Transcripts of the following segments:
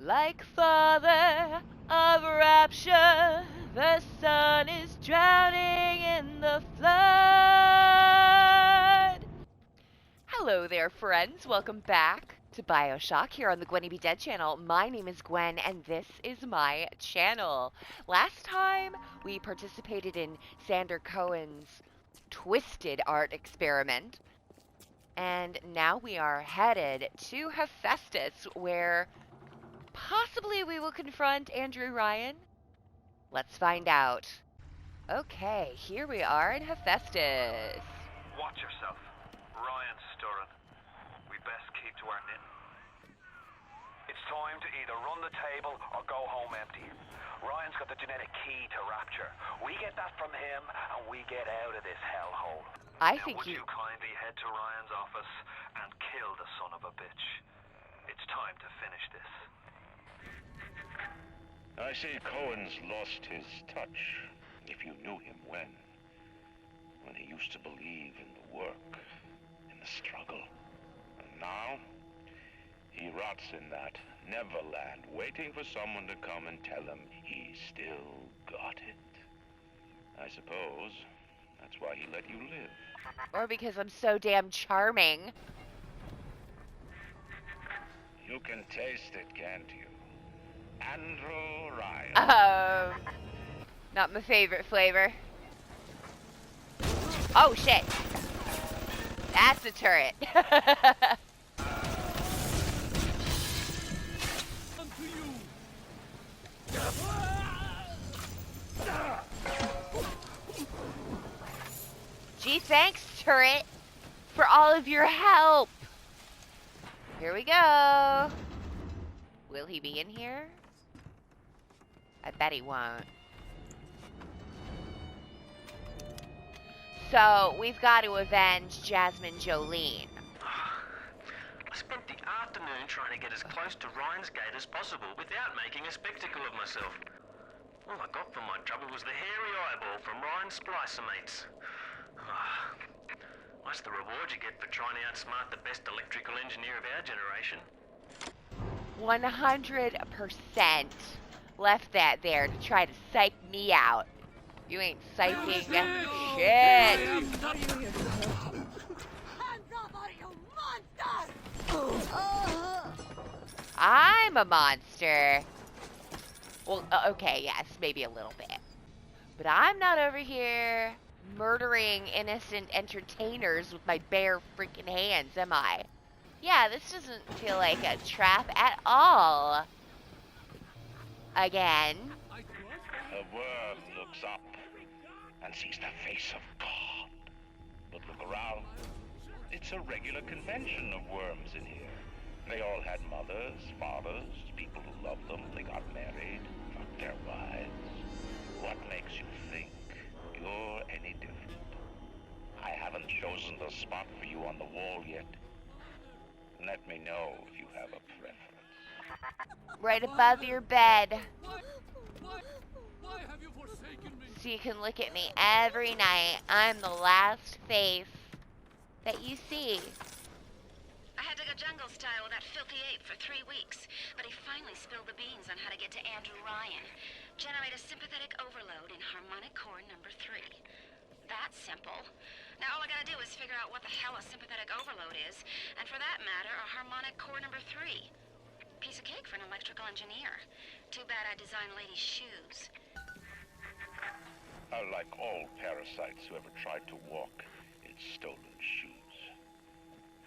Like father of rapture, the sun is drowning in the flood. Hello there, friends. Welcome back to Bioshock here on the Gwenny Be Dead channel. My name is Gwen, and this is my channel. Last time, we participated in Sander Cohen's twisted art experiment, and now we are headed to Hephaestus, where possibly we will confront Andrew Ryan. Let's find out. Okay, here we are in Hephaestus. Watch yourself. Ryan's stirring. We best keep to our knitting. It's time to either run the table or go home empty. Ryan's got the genetic key to rapture. We get that from him, and we get out of this hellhole. I now, think would you kindly head to Ryan's office and kill the son of a bitch? It's time to finish this. I see Cohen's lost his touch, if you knew him when he used to believe in the work, in the struggle. And now, he rots in that Neverland, waiting for someone to come and tell him he still got it. I suppose that's why he let you live. Or because I'm so damn charming. You can taste it, can't you? Andrew Ryan. Not my favorite flavor. Oh shit. That's a turret. Gee, thanks, turret, for all of your help. Here we go. Will he be in here? I bet he won't. So, we've got to avenge Jasmine Jolene. I spent the afternoon trying to get as close to Ryan's gate as possible without making a spectacle of myself. All I got for my trouble was the hairy eyeball from Ryan's splicer mates. What's the reward you get for trying to outsmart the best electrical engineer of our generation? 100% left that there to try to psych me out. You ain't psyching shit. Hands off, you monster! I'm a monster. Well, okay, yes, maybe a little bit. But I'm not over here murdering innocent entertainers with my bare freaking hands, am I? Yeah, this doesn't feel like a trap at all. Again. A worm looks up and sees the face of God. But look around. It's a regular convention of worms in here. They all had mothers, fathers, people who loved them. They got married, fucked their wives. What makes you think you're any different? I haven't chosen the spot for you on the wall yet. Let me know if you have a preference. Right above your bed. Why have you forsaken me? So you can look at me every night. I'm the last face that you see. I had to go jungle style with that filthy ape for 3 weeks, but he finally spilled the beans on how to get to Andrew Ryan. Generate a sympathetic overload in harmonic core number 3. That's simple. Now all I gotta do is figure out what the hell a sympathetic overload is, and for that matter, a harmonic core number 3. Piece of cake for an electrical engineer. Too bad I designed ladies' shoes. Like all parasites who ever tried to walk in stolen shoes.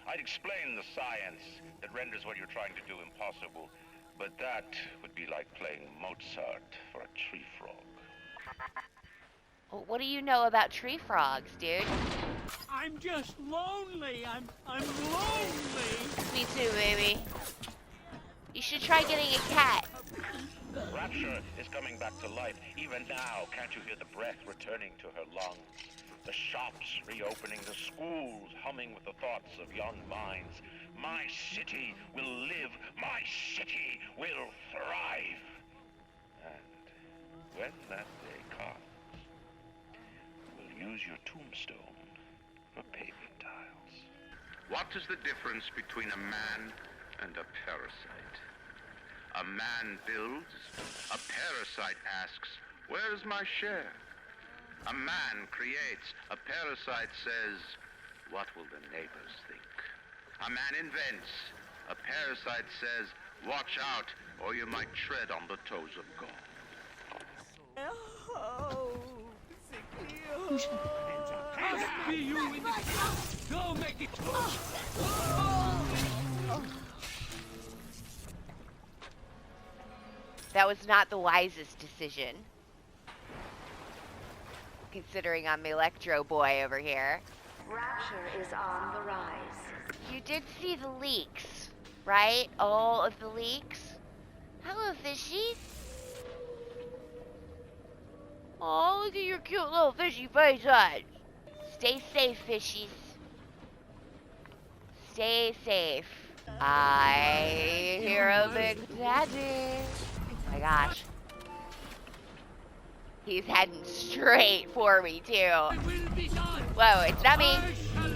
I'd explain the science that renders what you're trying to do impossible, but that would be like playing Mozart for a tree frog. Well, what do you know about tree frogs, dude? I'm just lonely. I'm lonely. Me too, baby. You should try getting a cat. Rapture is coming back to life. Even now, can't you hear the breath returning to her lungs? The shops reopening, the schools humming with the thoughts of young minds. My city will live. My city will thrive. And when that day comes, we'll use your tombstone for paving tiles. What is the difference between a man and a parasite? A man builds, a parasite asks, where's my share? A man creates, a parasite says, what will the neighbors think? A man invents, a parasite says, watch out, or you might tread on the toes of God. Be you in the Don't make it. That was not the wisest decision. Considering I'm Electro Boy over here. Rapture is on the rise. You did see the leaks, right? All of the leaks. Hello, fishies. Oh, look at your cute little fishy face eyes. Stay safe, fishies. Stay safe. I hear a big daddy. Oh my gosh. He's heading straight for me, too. Whoa, it's not me.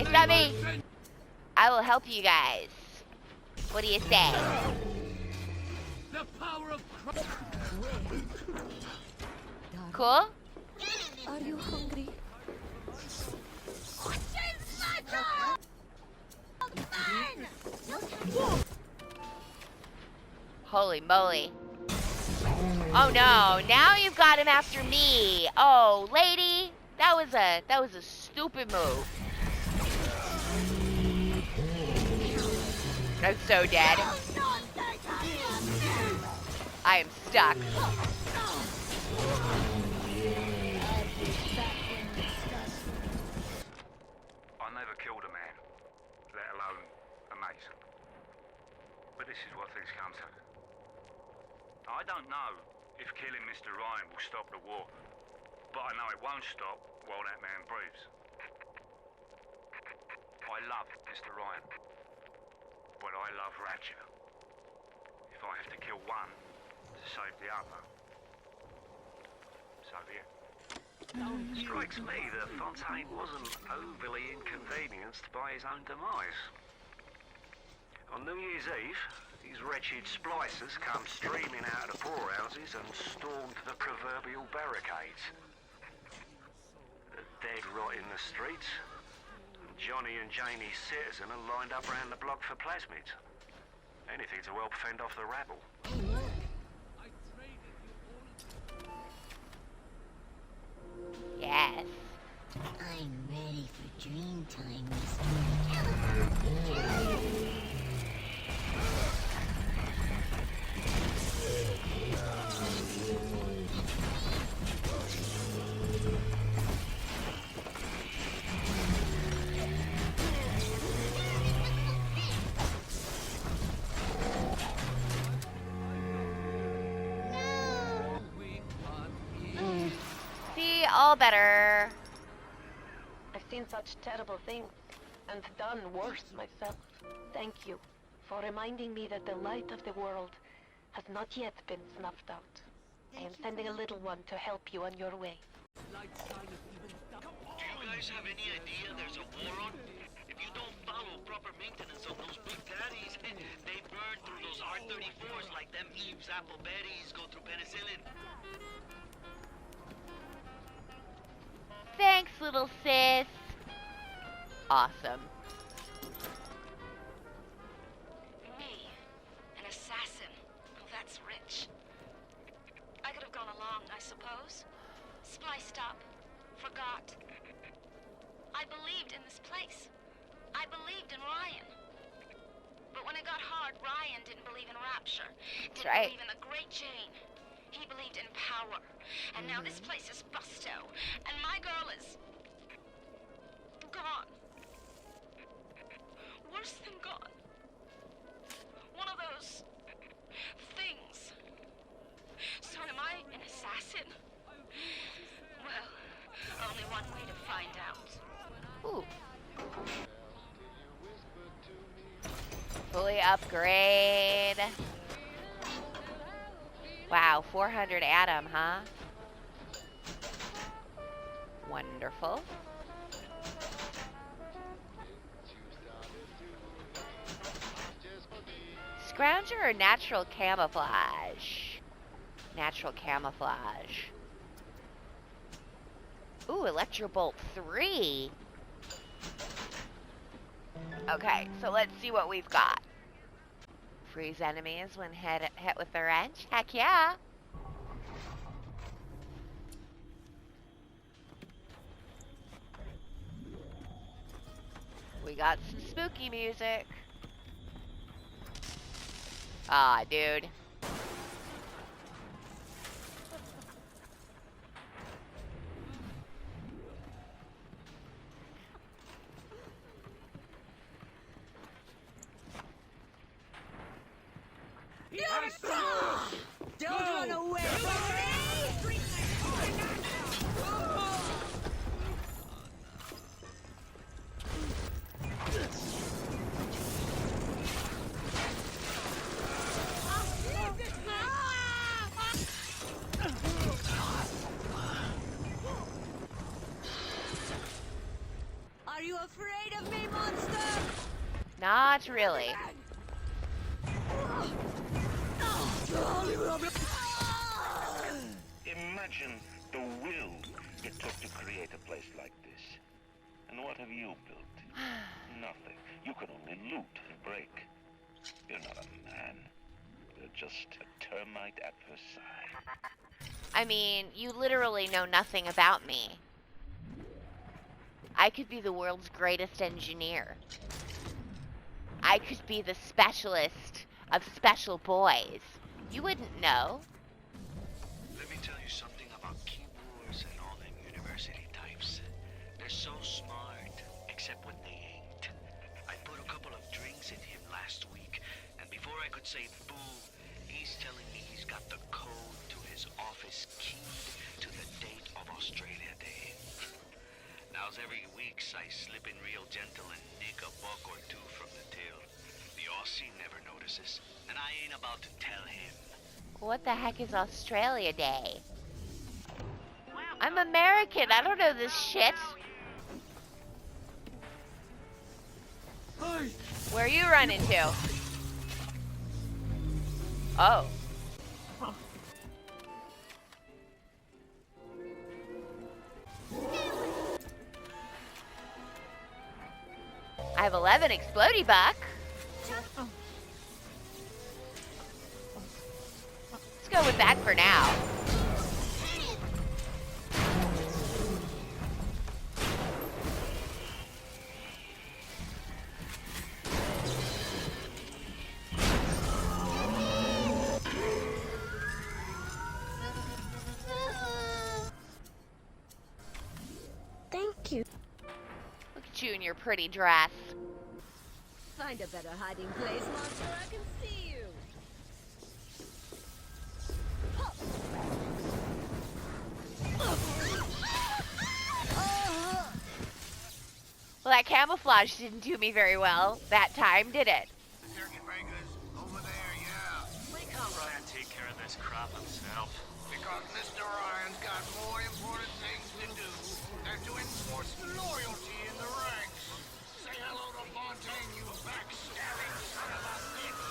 It's not me. I will help you guys. What do you say? The power of Christ. Cool? Are you hungry? Holy moly. Oh no, now you've got him after me. Oh, lady, that was a stupid move. I'm so dead. I am stuck. I never killed a man, let alone a mate. But this is what things come to. I don't know if killing Mr. Ryan will stop the war, but I know it won't stop while that man breathes. I love Mr. Ryan, but I love Ratchet. If I have to kill one to save the other, so be it. Strikes me that Fontaine wasn't overly inconvenienced by his own demise. On New Year's Eve, these wretched splicers come streaming out of the poorhouses and stormed the proverbial barricades. The dead rot in the streets, and Johnny and Jamie Citizen are lined up round the block for plasmids. Anything to help fend off the rabble. Yes. I'm ready for dream time, Mr. See, all better. I've seen such terrible things, and done worse myself. Thank you for reminding me that the light of the world has not yet been snuffed out. I am sending a little one to help you on your way. Do you guys have any idea there's a war on? If you don't follow proper maintenance of those big daddies, they burn through those R-34s like them Eve's apple berries go through penicillin. Thanks, little sis. Awesome. Me, an assassin. Oh, that's rich. I could have gone along, I suppose. Spliced up. Forgot. I believed in this place. I believed in Ryan. But when it got hard, Ryan didn't believe in Rapture. Didn't right. believe in the Great Chain. He believed in power. And now this place is busto. And my girl is... gone. Worse than gone. One of those... things. So am I an assassin? Well, only one way to find out. Ooh. Fully upgrade. Wow, 400 Atom, huh? Wonderful. Scrounger or natural camouflage? Natural camouflage. Ooh, Electrobolt 3. Okay, so let's see what we've got. Freeze enemies when hit with the wrench. Heck yeah. We got some spooky music. Ah, dude. Don't run away from me! Are you afraid of me, monster? Not really. Imagine the will it took to create a place like this. And what have you built? Nothing. You can only loot and break. You're not a man. You're just a termite at first sight. I mean, you literally know nothing about me. I could be the world's greatest engineer. I could be the specialist of special boys. You wouldn't know. Let me tell you something about keyboards and all them university types. They're so smart, except when they ain't. I put a couple of drinks in him last week, and before I could say boo, he's telling me he's got the code to his office keyed to the date of Australia Day. Now's every weeks I slip in real gentle and nick a buck or two from the till. The Aussie never notices, and I ain't about to tell him. What the heck is Australia Day? I'm American. I don't know this shit. Hey! Where are you running to? Oh. I have 11 explodey buck. Let's go with that for now. Thank you. Look at you in your pretty dress. Find a better hiding place, monster. I can see you. Well, that camouflage didn't do me very well that time, did it? Circuit breakers, over there, yeah. Why can't Ryan take care of this crap himself? Because Mr. Ryan's got more important things to do than to enforce loyalty in the ranks. Say hello to Fontaine, you backstabbing son of a bitch!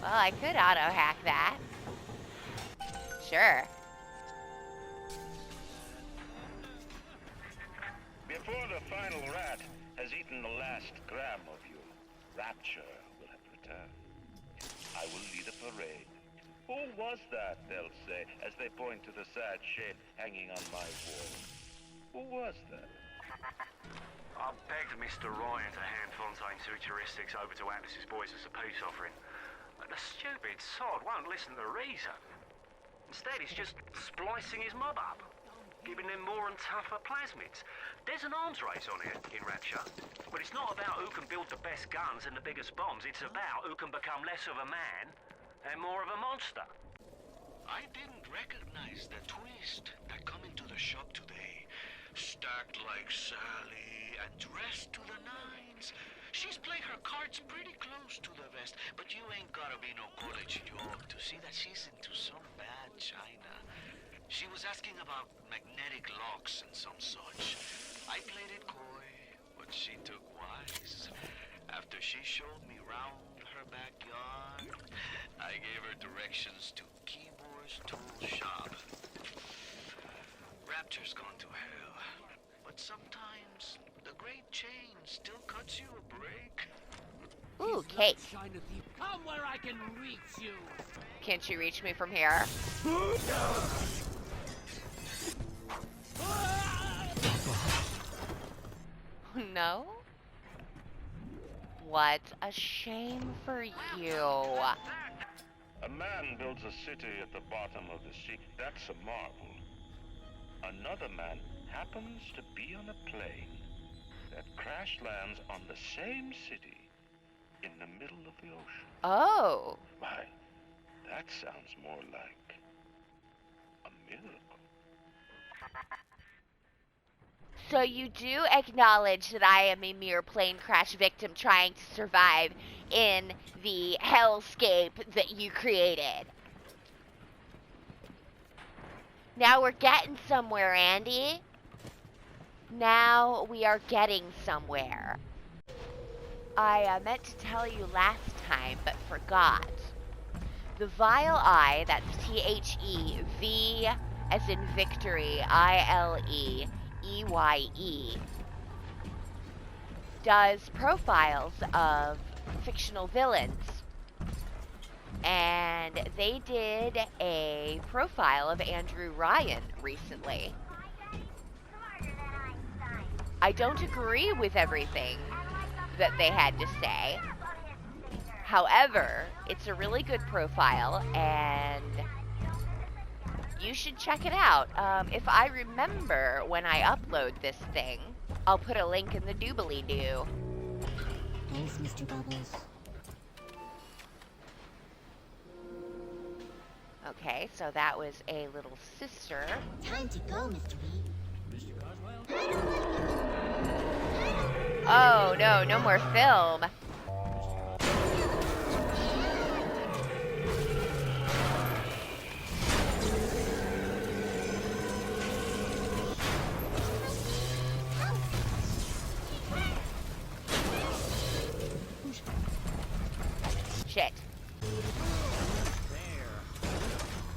Well, I could auto-hack that. Sure. Before the final rat has eaten the last gram of you, Rapture will have returned. I will lead a parade. Who was that, they'll say, as they point to the sad shape hanging on my wall. Who was that? I begged Mr. Ryan to hand Fontaine's heuristics over to Atlas's boys as a peace offering. But the stupid sod won't listen to reason. Instead, he's just splicing his mob up, giving them more and tougher plasmids. There's an arms race on here in Rapture, but it's not about who can build the best guns and the biggest bombs. It's about who can become less of a man and more of a monster. I didn't recognize the twist that come into the shop today. Stacked like Sally and dressed to the nines. She's playing her cards pretty close to the vest, but you ain't gotta be no college jock to see that she's into some bad china. She was asking about magnetic locks and some such. I played it coy, but she took wise. After she showed me round her backyard, I gave her directions to Keyboard's tool shop. Rapture's gone to hell, but sometimes the great chain still cuts you a break. Ooh, cake. Come where I can reach you. Can't you reach me from here? No? What a shame for you. A man builds a city at the bottom of the sea. That's a marvel. Another man happens to be on a plane that crash lands on the same city in the middle of the ocean. Oh. Why, that sounds more like a miracle. So you do acknowledge that I am a mere plane crash victim trying to survive in the hellscape that you created. Now we're getting somewhere, Andy. Now we are getting somewhere. I meant to tell you last time, but forgot. The Vile Eye, that's T-H-E-V as in victory, I-L-E, E-Y-E, does profiles of fictional villains. And they did a profile of Andrew Ryan recently. I don't agree with everything that they had to say. However, it's a really good profile, and you should check it out. If I remember when I upload this thing, I'll put a link in the doobly-doo. Thanks, Mr. Bubbles. Okay, so that was a little sister. Time to go, Mr. B. Oh, no, no more film. Shit.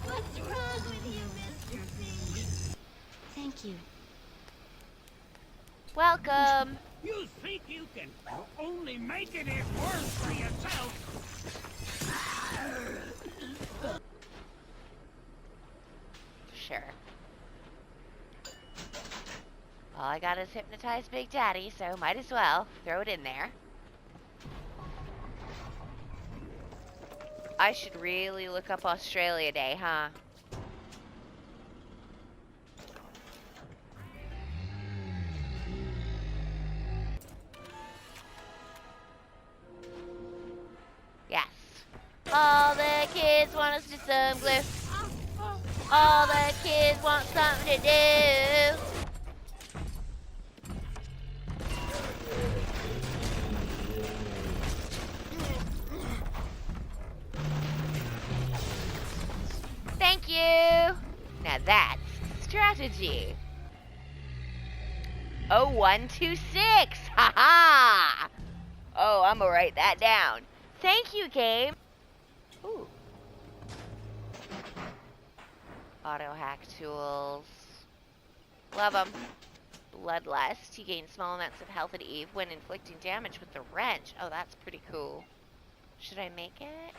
What's wrong with you, Mr. B? Thank you. Welcome. You think you can only make it worse for yourself? Sure. All I got is hypnotize Big Daddy, so might as well throw it in there. I should really look up Australia Day, huh? Yes. All the kids want us to some glue. All the kids want something to do. Thank you. Now that's strategy. 0126. Ha ha. Oh, I'm gonna write that down. Thank you, game. Ooh. Auto hack tools. Love them. Bloodlust. You gain small amounts of health at Eve when inflicting damage with the wrench. Oh, that's pretty cool. Should I make it?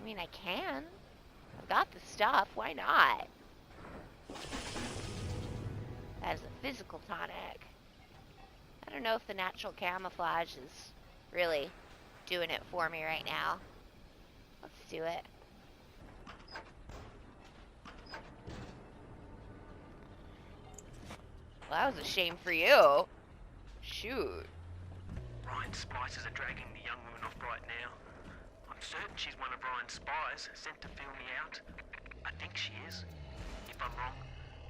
I mean, I can. I've got the stuff. Why not? That is a physical tonic. I don't know if the natural camouflage is really doing it for me right now. Let's do it. Well, that was a shame for you. Shoot. Ryan's spices are dragging the young woman off right now. I'm certain she's one of Ryan's spies sent to fill me out. I think she is. If I'm wrong,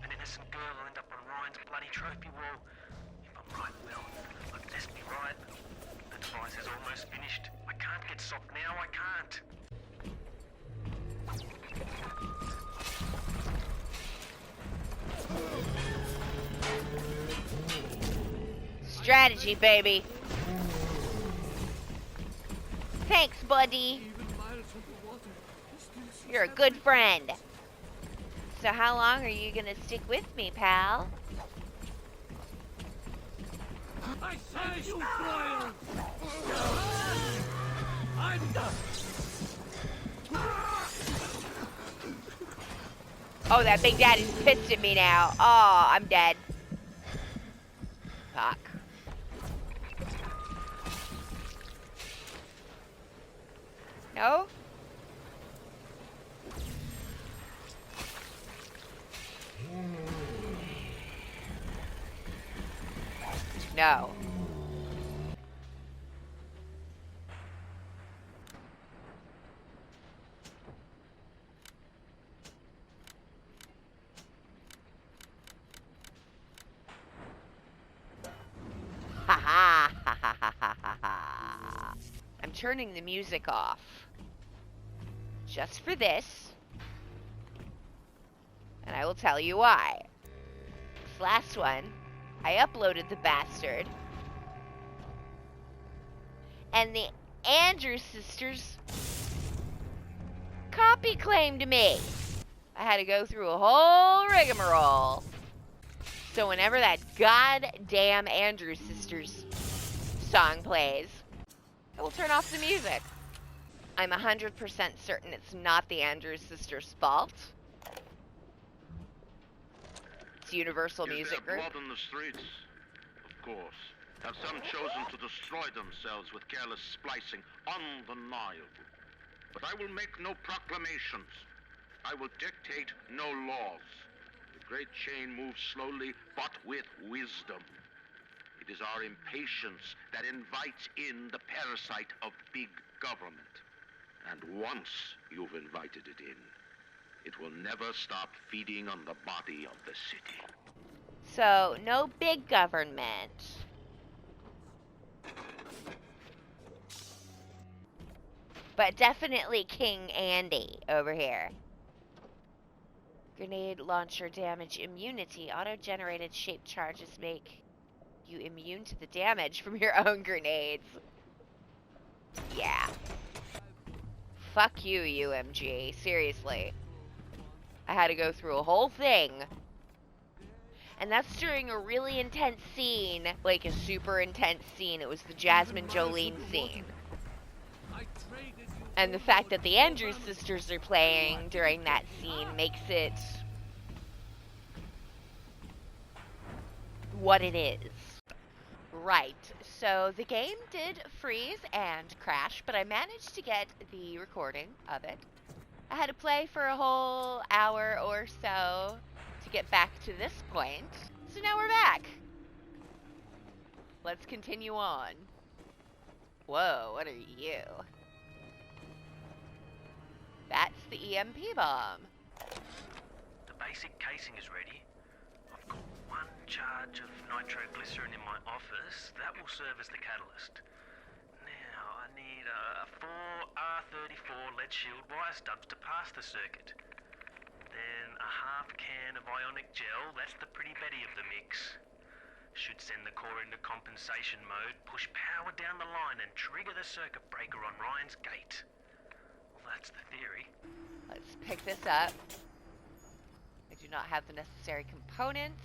an innocent girl will end up on Ryan's bloody trophy wall. If I'm right, well, I'd best be right. The device is almost finished. I can't get soft now, I can't. strategy, baby. Thanks, buddy. You're a good friend. So how long are you gonna stick with me, pal? I say you fly! I'm done. Oh, that big daddy's pissed at me now. Oh, I'm dead. Fuck. No? No. Ha ha ha ha ha ha ha ha. I'm turning the music off. Just for this. And I will tell you why. This last one, I uploaded the bastard. And the Andrews sisters copy claimed me. I had to go through a whole rigmarole. So whenever that goddamn Andrews sisters song plays, I will turn off the music. I'm 100% certain it's not the Andrews sisters' fault. It's Universal Music Group. Blood on the streets? Of course. Have some chosen to destroy themselves with careless splicing? Undeniable. But I will make no proclamations. I will dictate no laws. The great chain moves slowly, but with wisdom. It is our impatience that invites in the parasite of big government. And once you've invited it in, it will never stop feeding on the body of the city. So, no big government. But definitely King Andy over here. Grenade launcher damage immunity. Auto-generated shaped charges make you immune to the damage from your own grenades. Yeah. Fuck you, UMG. Seriously. I had to go through a whole thing. And that's during a really intense scene. Like a super intense scene. It was the Jasmine Jolene scene. And the fact that the Andrews sisters are playing during that scene makes it what it is. Right, so the game did freeze and crash, but I managed to get the recording of it. I had to play for a whole hour or so to get back to this point. So now we're back. Let's continue on. Whoa, what are you? That's the EMP bomb. The basic casing is ready. I've got one charge of nitroglycerin in my office. That will serve as the catalyst. Now, I need 4 R34 lead shield wire stubs to pass the circuit. Then a half can of ionic gel. That's the pretty Betty of the mix. Should send the core into compensation mode, push power down the line and trigger the circuit breaker on Ryan's gate. That's the theory. Let's pick this up. I do not have the necessary components.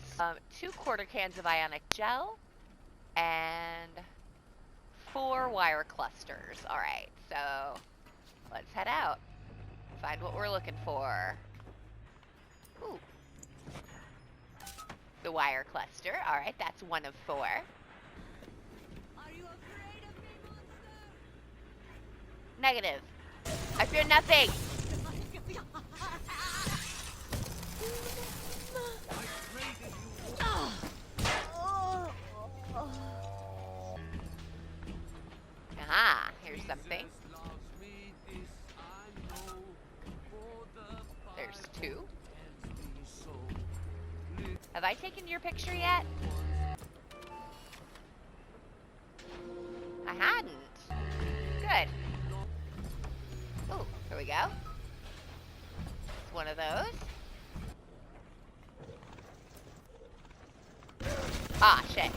2 quarter cans of ionic gel and 4 wire clusters. Alright, so let's head out. Find what we're looking for. Ooh. The wire cluster. Alright, that's 1 of 4. Are you afraid of me, monster? Negative. I fear nothing. Aha, here's something. There's 2. Have I taken your picture yet? I hadn't. Good. Oh, here we go. It's one of those. Ah, shit.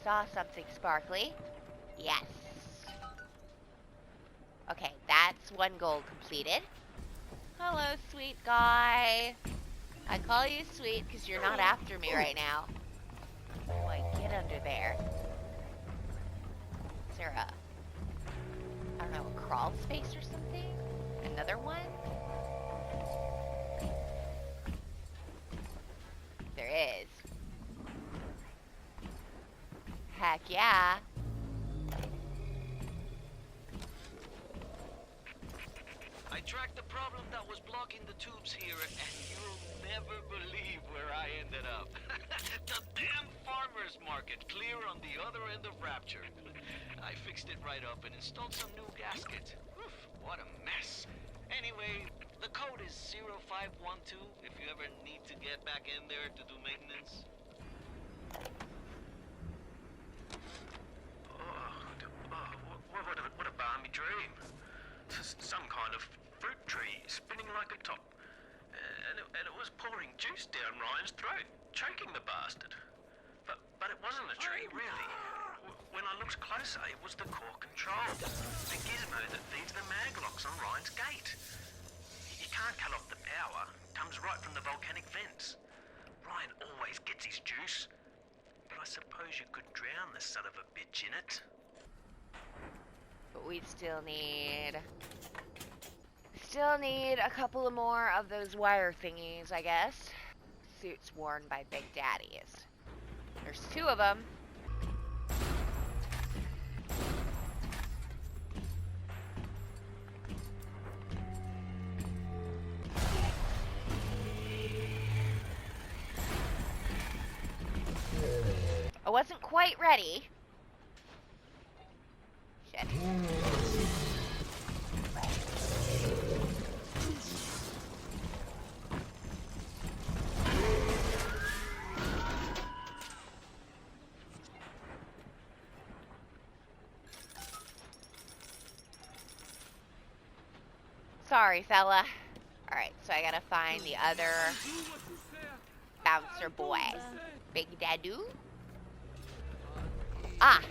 Saw something sparkly. Yes. Okay, that's one goal completed. Hello, sweet guy. I call you sweet because you're not after me right now. Boy, get under there. Is there a, I don't know, a crawl space or something? Another one? There is. Heck yeah. I tracked the problem that was blocking the tubes here, and you'll never believe where I ended up. The damn farmer's market, clear on the other end of Rapture. I fixed it right up and installed some new gaskets. Oof, what a mess. Anyway, the code is 0512 if you ever need to get back in there to do maintenance. What a balmy dream. Some kind of fruit tree spinning like a top. And it was pouring juice down Ryan's throat, choking the bastard. But it wasn't a tree, really. When I looked closer, it was the core control. The gizmo that feeds the maglocks on Ryan's gate. You can't cut off the power. It comes right from the volcanic vents. Ryan always gets his juice. But I suppose you could drown the son of a bitch in it. But we still need a couple of more of those wire thingies, I guess. Suits worn by Big Daddies. There's 2 of them. I wasn't quite ready. Shit. Sorry, fella. Alright, so I gotta find the other bouncer boy. Big Dadoo? Ah!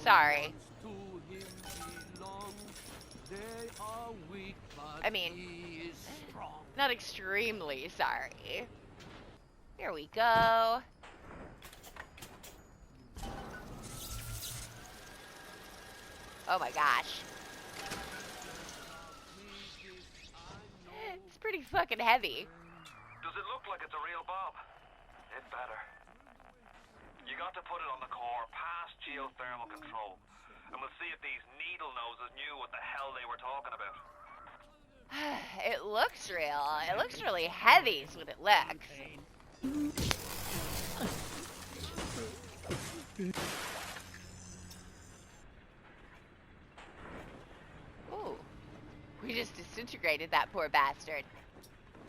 Sorry. I mean, not extremely sorry. Here we go. Oh my gosh. It's pretty fucking heavy. Does it look like it's a real bomb? It better. You got to put it on the core past geothermal control. And we'll see if these needle noses knew what the hell they were talking about. It looks real. It looks really heavy is what it looks. Ooh. We just disintegrated that poor bastard.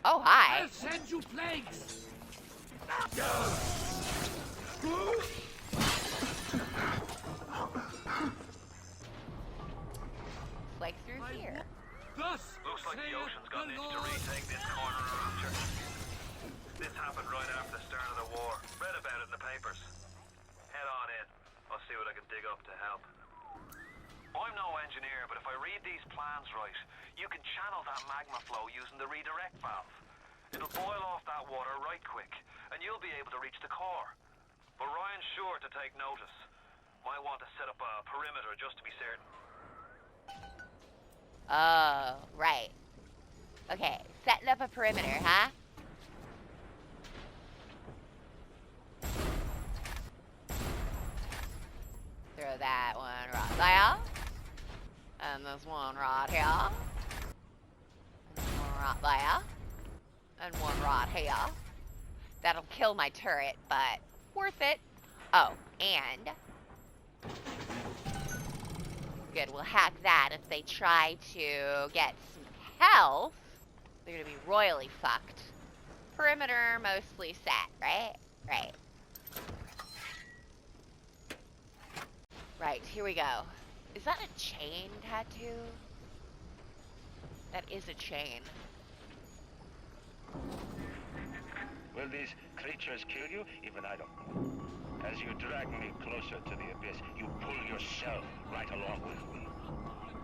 Oh, hi. I'll send you plagues. Like through here. Looks like the ocean's got itch to retake this corner of Rapture. This happened right after the start of the war. Read about it in the papers. Head on in. I'll see what I can dig up to help. I'm no engineer, but if I read these plans right, you can channel that magma flow using the redirect valve. It'll boil off that water right quick, and you'll be able to reach the core. But Ryan's sure to take notice. Might want to set up a perimeter just to be certain. Oh, right. Okay, setting up a perimeter, huh? Throw that one right there. And this one right here. And one right there. And one right here. That'll kill my turret, but worth it. Oh, and Good, we'll hack that. If they try to get some health, they're gonna be royally fucked. Perimeter mostly set, right? Right. Right, here we go. Is that a chain tattoo? That is a chain. Will these creatures kill you? Even I don't know. As you drag me closer to the abyss, you pull yourself right along with me.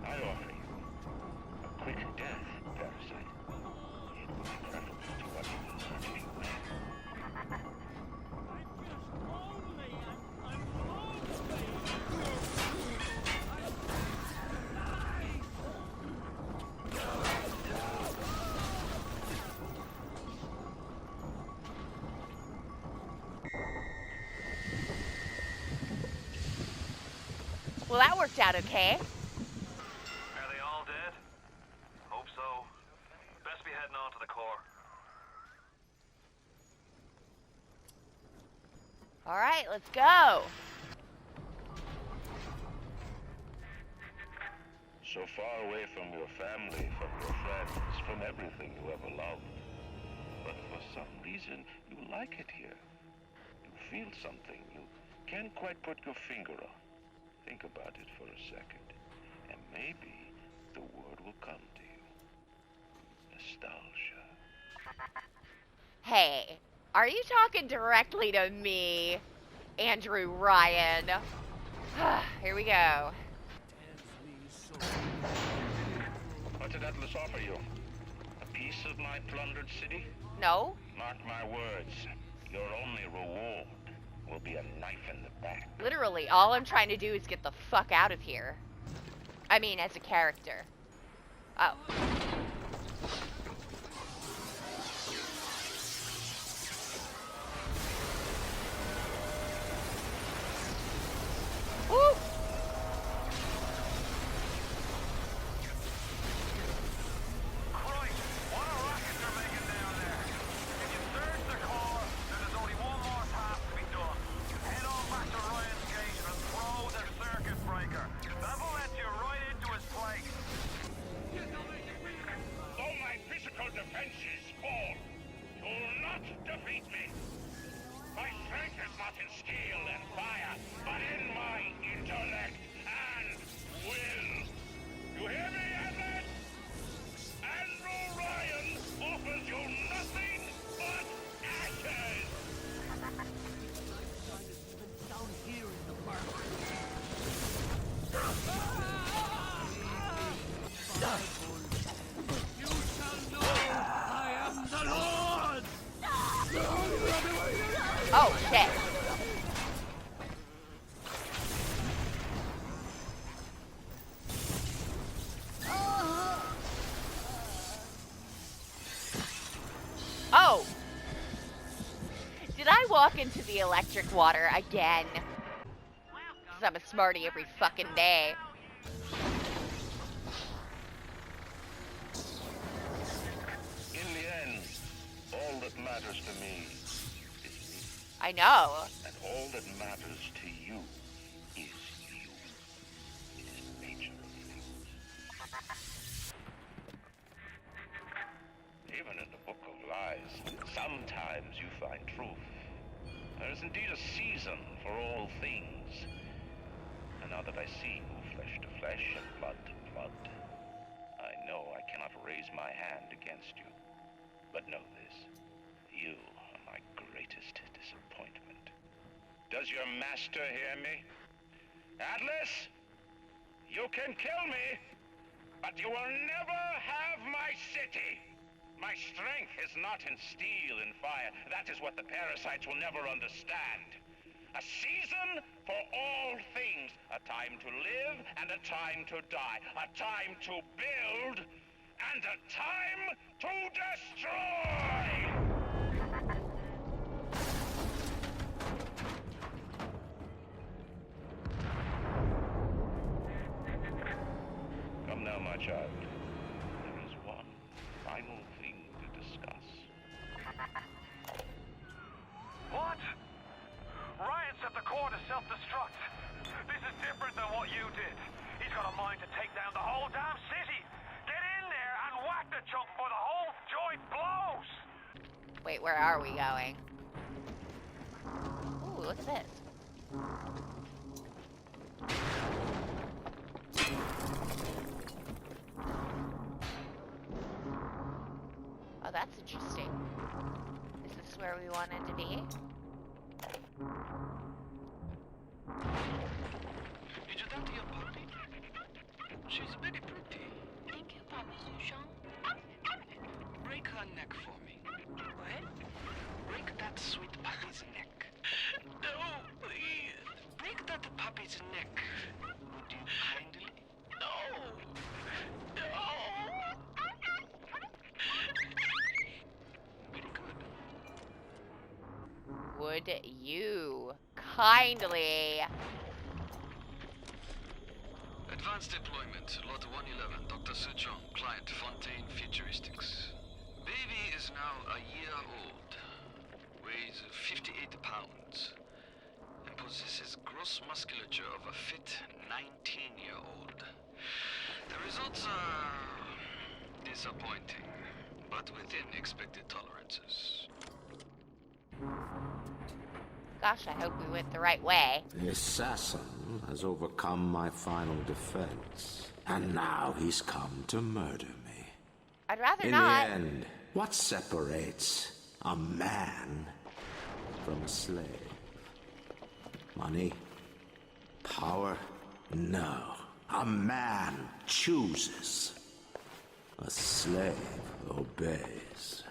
I offer you a quick death, Parasite. It will be preferable to what you will learn if you win. Well, that worked out okay. Are they all dead? Hope so. Best be heading on to the core. Alright, let's go. So far away from your family, from your friends, from everything you ever loved. But for some reason, you like it here. You feel something you can't quite put your finger on. Think about it for a second, and maybe the word will come to you. Nostalgia. Hey, are you talking directly to me, Andrew Ryan? Here we go. What did Atlas offer you? A piece of my plundered city? No? Mark my words, your only reward will be a knife in the back. Literally, all I'm trying to do is get the fuck out of here. I mean, as a character. Oh. Woo! Christ, what a racket they're making down there. If you search the core, then there's only one more task to be done. Head on back to Ryan's gate and throw the circuit breaker. That'll let you right into his place. Though my physical defenses fall, you'll not defeat me. My strength is not in steel and fire, but in my intellect and will. You hear me, Atlas? Andrew Ryan offers you nothing but ashes! Down here in the park. You shall know I am the Lord! Oh, shit. Oh! Did I walk into the electric water again? 'Cause I'm a smarty every fucking day. In the end, all that matters to me is me. I know. And all that matters to you is you. It is the nature of things. Even in the Book of Lies, sometimes you find truth. There is indeed a season for all things. And now that I see you flesh to flesh and blood to blood, I know I cannot raise my hand against you. But know this, you are my greatest disappointment. Does your master hear me? Atlas, you can kill me, but you will never have my city. My strength is not in steel and fire. That is what the parasites will never understand. A season for all things. A time to live and a time to die. A time to build and a time to destroy! Come now, my child. There is one final thing to discuss. What? Ryan set the core to self-destruct. This is Wait, where are we going? Ooh, look at this. Oh, that's interesting. Is this where we wanted to be? Did you talk to your puppy? She's very pretty. Thank you, Papa Sushon. Break her neck for me. What? Break that sweet puppy's neck. No, please. Break that puppy's neck. Would you kindly? No. No. Very good. Would you kindly? Advanced deployment, Lot 111, Dr. Suchong, client Fontaine Futuristics. Baby is now a year old, weighs 58 pounds, and possesses gross musculature of a fit 19-year-old. The results are disappointing, but within expected tolerances. Gosh, I hope we went the right way. The assassin has overcome my final defense, and now he's come to murder me. I'd rather In not. the end, what separates a man from a slave? Money? Power? No. A man chooses. A slave obeys.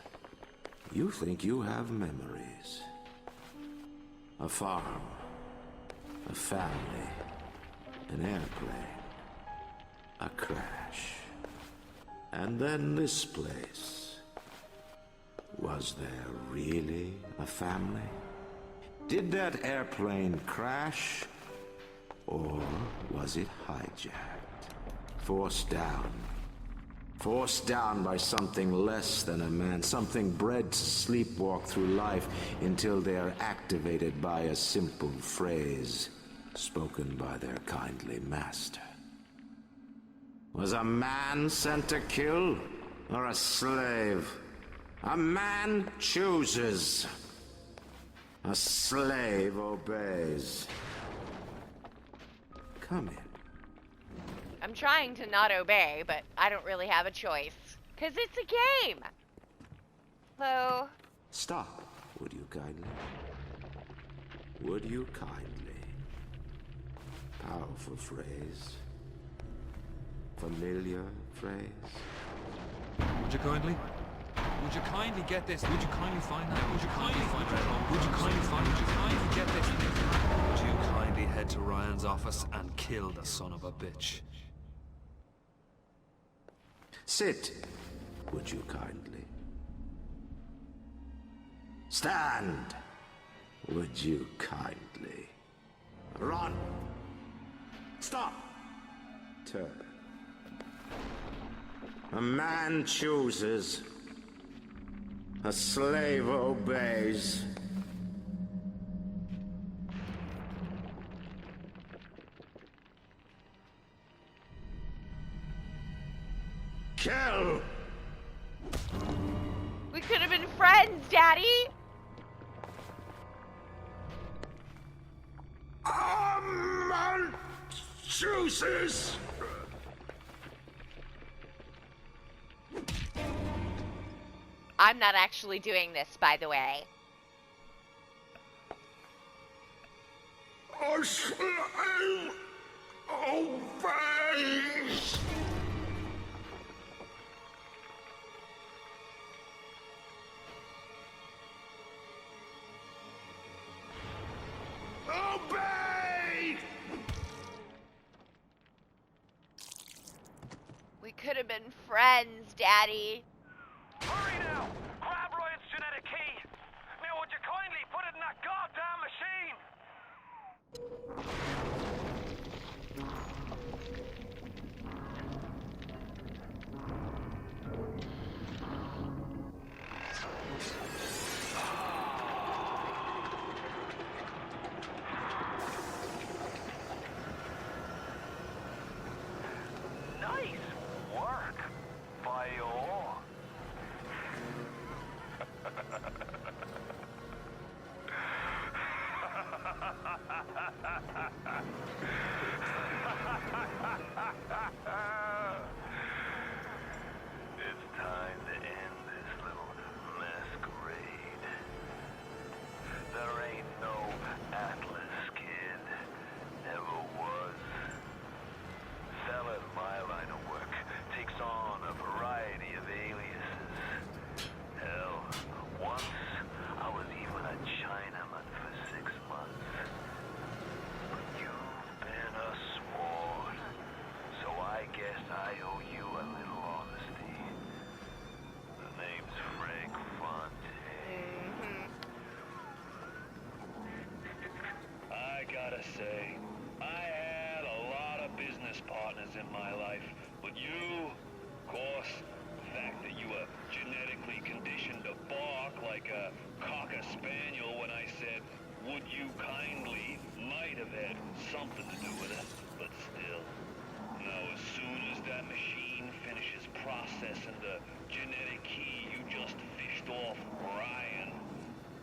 You think you have memories. A farm. A family. An airplane. A crash. And then this place. Was there really a family? Did that airplane crash? Or was it hijacked? Forced down. Forced down by something less than a man, something bred to sleepwalk through life until they are activated by a simple phrase spoken by their kindly master. Was a man sent to kill, or a slave? A man chooses. A slave obeys. Come in. I'm trying to not obey, but I don't really have a choice. 'Cause it's a game! Hello? Stop, would you kindly? Would you kindly? Powerful phrase. Familiar phrase. Would you kindly? Would you kindly get this? Would you kindly find that? Would you kindly find that? Would you kindly find? Would you kindly get this? Would you kindly head to Ryan's office and kill the son of a bitch? Sit, would you kindly? Stand, would you kindly? Run. Stop. Turn. A man chooses. A slave obeys. Kill! We could have been friends, Daddy! A man chooses. I'm not actually doing this, by the way. A slave obeys. Obey! We could have been friends, Daddy. Hurry now! Grab Ryan's genetic key! Now would you kindly put it in that goddamn machine? Nice work, Bio. in my life, but you, of course, the fact that you were genetically conditioned to bark like a cocker spaniel when I said, would you kindly, might have had something to do with it, but still. Now, as soon as that machine finishes processing the genetic key you just fished off Ryan,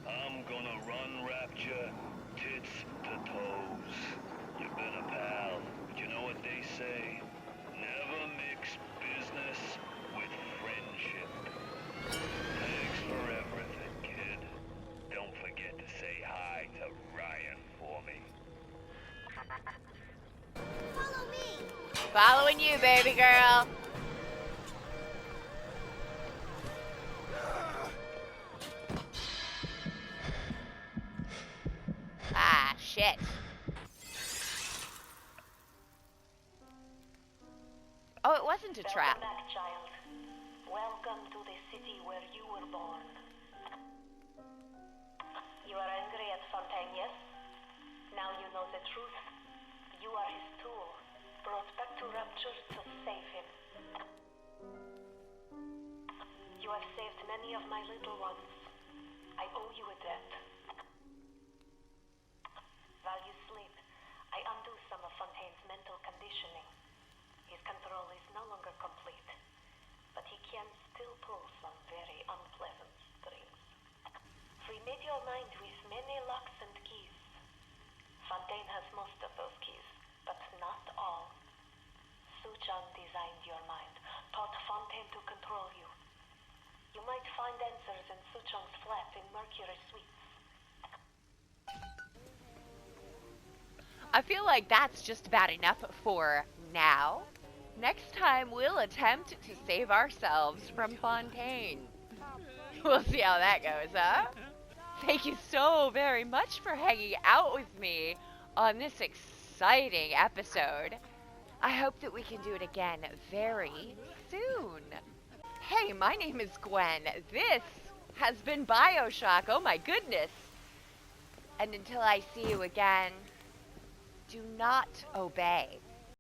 I'm gonna run Rapture tits to toes. You've been a pal, but you know what they say? Never mix business with friendship. Thanks for everything, kid. Don't forget to say hi to Ryan for me. Follow me! Following you, baby girl. Ah, shit. Oh, it wasn't a trap. Welcome back, child. Welcome to the city where you were born. You are angry at Fontaine, yes? Now you know the truth. You are his tool, brought back to Rapture to save him. You have saved many of my little ones. I owe you a debt. While you sleep, I undo some of Fontaine's mental conditioning. His control is no longer complete, but he can still pull some very unpleasant strings. Free-made your mind with many locks and keys. Fontaine has most of those keys, but not all. Suchong designed your mind, taught Fontaine to control you. You might find answers in Suchong's flat in Mercury Suites. I feel like that's just about enough for now. Next time, we'll attempt to save ourselves from Fontaine. We'll see how that goes, huh? Thank you so very much for hanging out with me on this exciting episode. I hope that we can do it again very soon. Hey, my name is Gwen. This has been Bioshock. Oh my goodness. And until I see you again, do not obey.